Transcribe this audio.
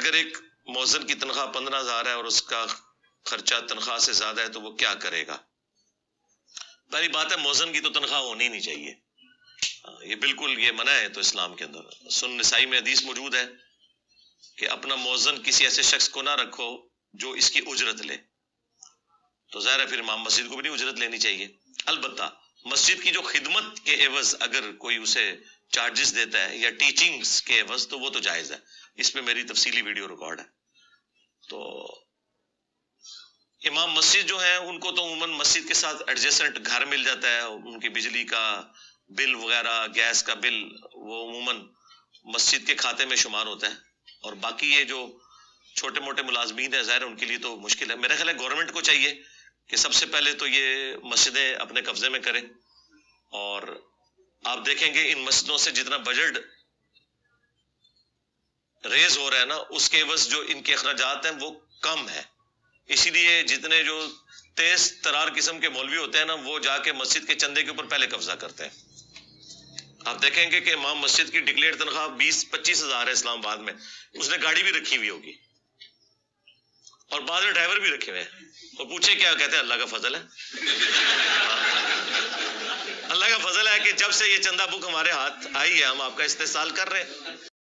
اگر ایک مؤذن کی تنخواہ 15,000 ہے اور اس کا خرچہ تنخواہ سے زیادہ ہے تو وہ کیا کرے گا؟ پہلی بات ہے مؤذن کی تو تنخواہ ہونی نہیں چاہیے، یہ بالکل یہ منع ہے تو اسلام کے اندر۔ سنن نسائی میں حدیث موجود ہے کہ اپنا مؤذن کسی ایسے شخص کو نہ رکھو جو اس کی اجرت لے، تو ظاہر ہے پھر امام مسجد کو بھی نہیں اجرت لینی چاہیے۔ البتہ مسجد کی جو خدمت کے عوض اگر کوئی اسے چارجز دیتا ہے یا ٹیچنگز کے عوض تو وہ تو جائز ہے، اس پہ میری تفصیلی ویڈیو ریکارڈ ہے۔ تو امام مسجد جو ہیں ان کو تو عموماً مسجد کے ساتھ ایڈجسٹنٹ گھر مل جاتا ہے، ان کی بجلی کا بل وغیرہ، گیس کا بل وہ عموماً مسجد کے کھاتے میں شمار ہوتا ہے، اور باقی یہ جو چھوٹے موٹے ملازمین ہیں ظاہر ان کے لیے تو مشکل ہے۔ میرا خیال ہے گورنمنٹ کو چاہیے کہ سب سے پہلے تو یہ مسجدیں اپنے قبضے میں کرے، اور آپ دیکھیں گے ان مسجدوں سے جتنا بجٹ ریز ہو رہا ہے نا اس کے عوض جو ان کے اخراجات ہیں وہ کم ہے، اسی لیے جتنے جو تیز ترار قسم کے مولوی ہوتے ہیں نا وہ جا کے مسجد کے چندے کے اوپر پہلے قبضہ کرتے ہیں۔ آپ دیکھیں گے کہ امام مسجد کی ڈکلیئر تنخواہ 20-25 ہزار ہے اسلام آباد میں، اس نے گاڑی بھی رکھی ہوئی ہوگی اور بعض میں ڈرائیور بھی رکھے ہوئے ہیں، اور پوچھے کیا کہتے ہیں اللہ کا فضل ہے۔ اللہ کا فضل ہے کہ جب سے یہ چندہ بک ہمارے ہاتھ آئی ہے ہم آپ کا استحصال کر رہے ہیں۔